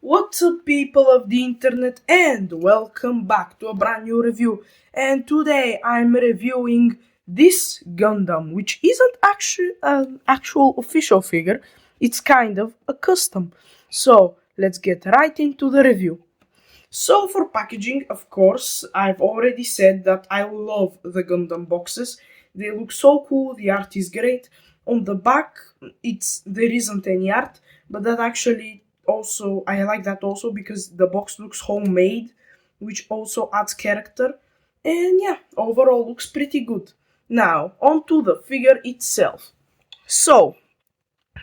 What's up, people of the internet, and welcome back to a brand new review. And today I'm reviewing this Gundam, which isn't actually an actual official figure, it's kind of a custom. So let's get right into the review. So for packaging, of course, I've already said that I love the Gundam boxes. They look so cool, the art is great. On the back, there isn't any art, but that actually also I like that also because the box looks homemade, which also adds character. And yeah, overall looks pretty good. Now, onto the figure itself. So,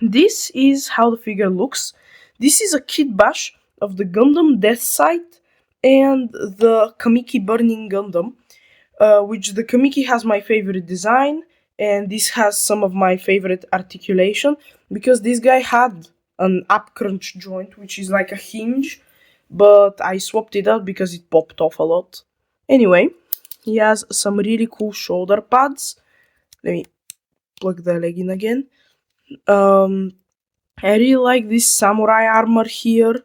this is how the figure looks. This is a Kitbash of the Gundam Deathscythe and the Kamiki Burning Gundam, which the Kamiki has my favorite design, and this has some of my favorite articulation, because this guy had an up crunch joint, which is like a hinge, but I swapped it out because it popped off a lot. Anyway, he has some really cool shoulder pads. Let me plug the leg in again. I really like this samurai armor here,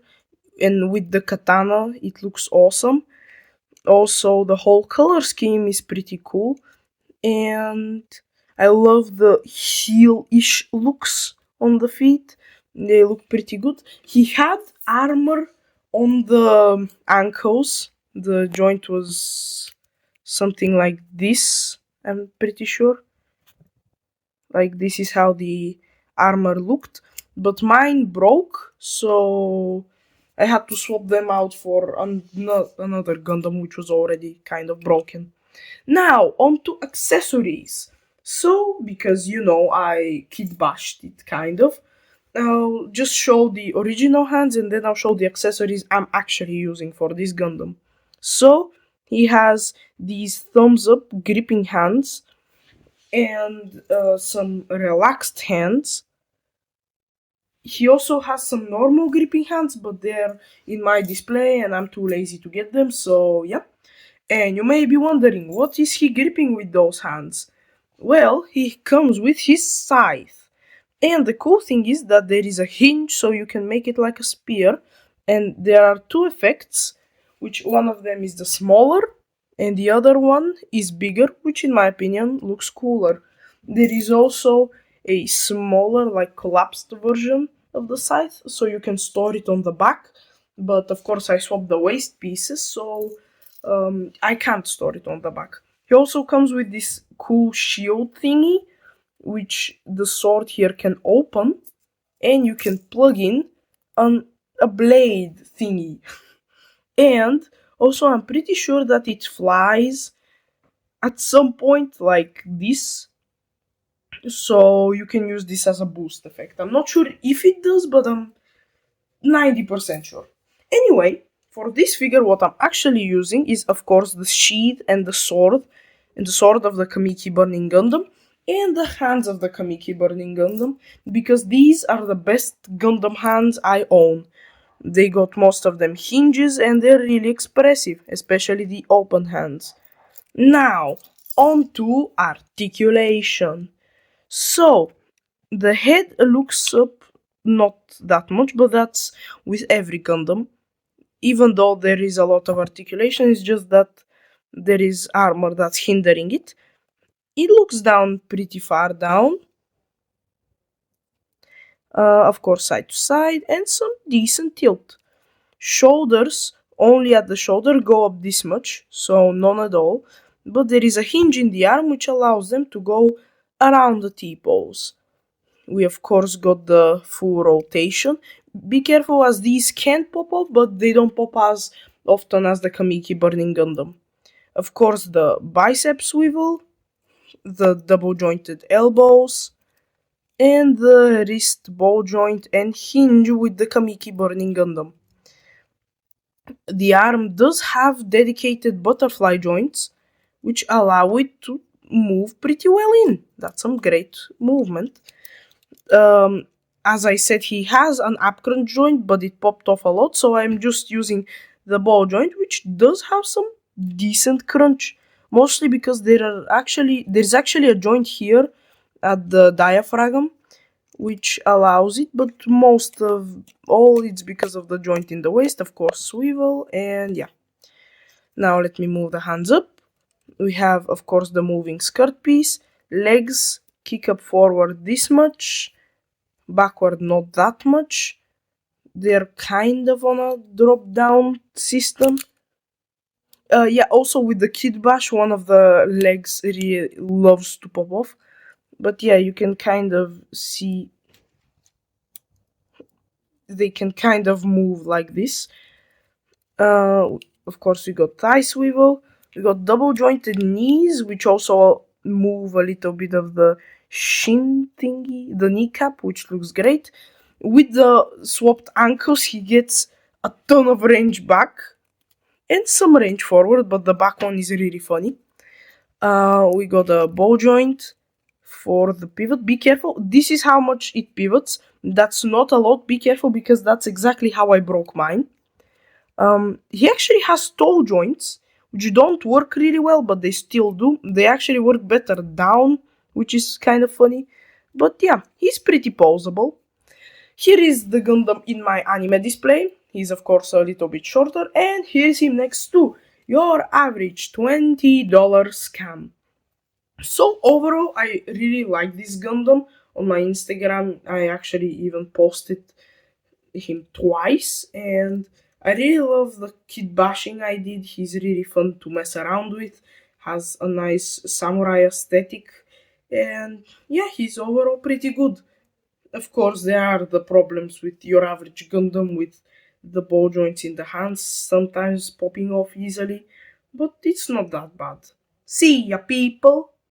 and with the katana, it looks awesome. Also, the whole color scheme is pretty cool, and I love the heel-ish looks on the feet. They look pretty good. He had armor on the ankles. The joint was something like this, I'm pretty sure. Like, this is how the armor looked, but mine broke, so I had to swap them out for another Gundam which was already kind of broken. Now, on to accessories. So, because I kitbashed it kind of, I'll just show the original hands and then I'll show the accessories I'm actually using for this Gundam. So, he has these thumbs up gripping hands and some relaxed hands. He also has some normal gripping hands, but they're in my display and I'm too lazy to get them, so yeah. And you may be wondering, what is he gripping with those hands? Well, he comes with his scythe. And the cool thing is that there is a hinge, so you can make it like a spear. And there are two effects, which one of them is the smaller, and the other one is bigger, which in my opinion looks cooler. There is also a smaller, like collapsed version of the scythe, so you can store it on the back. But of course I swapped the waist pieces, so I can't store it on the back. He also comes with this cool shield thingy, which the sword here can open, and you can plug in a blade thingy. And also I'm pretty sure that it flies at some point like this, so you can use this as a boost effect. I'm not sure if it does, but I'm 90% sure. Anyway, for this figure, what I'm actually using is, of course, the sheath and the sword of the Kamiki Burning Gundam, and the hands of the Kamiki Burning Gundam, because these are the best Gundam hands I own. They got most of them hinges, and they're really expressive, especially the open hands. Now, on to articulation. So, the head looks up not that much, but that's with every Gundam. Even though there is a lot of articulation, it's just that there is armor that's hindering it. It looks down pretty far down. Of course, side to side, and some decent tilt. Shoulders, only at the shoulder, go up this much, so none at all. But there is a hinge in the arm which allows them to go around the T-pose. We of course got the full rotation. Be careful, as these can pop off, but they don't pop as often as the Kamiki Burning Gundam. Of course, the bicep swivel, the double jointed elbows, and the wrist ball joint and hinge with the Kamiki Burning Gundam. The arm does have dedicated butterfly joints, which allow it to move pretty well in. That's some great movement. As I said, he has an up crunch joint, but it popped off a lot, so I'm just using the ball joint, which does have some decent crunch, mostly because there's actually a joint here at the diaphragm, which allows it, but most of all it's because of the joint in the waist, of course, swivel, and yeah. Now let me move the hands up. We have, of course, the moving skirt piece, legs kick up forward this much, backward not that much. They're kind of on a drop down system. Yeah, also with the kitbash, one of the legs really loves to pop off. But yeah, you can kind of see they can kind of move like this. Of course, we got thigh swivel. We got double jointed knees, which also move a little bit of the shin thingy, the kneecap, which looks great. With the swapped ankles, he gets a ton of range back and some range forward, but the back one is really funny. We got a ball joint for the pivot. Be careful, this is how much it pivots. That's not a lot, be careful, because that's exactly how I broke mine. He actually has toe joints, which don't work really well, but they still do. They actually work better down, which is kind of funny. But yeah, he's pretty poseable. Here is the Gundam in my anime display. He's of course a little bit shorter, and here's him next to your average $20 scam. So overall, I really like this Gundam. On my Instagram, I actually even posted him twice, and I really love the kit bashing I did. He's really fun to mess around with, has a nice samurai aesthetic, and yeah, he's overall pretty good. Of course, there are the problems with your average Gundam with the ball joints in the hands sometimes popping off easily, but it's not that bad. See ya, people!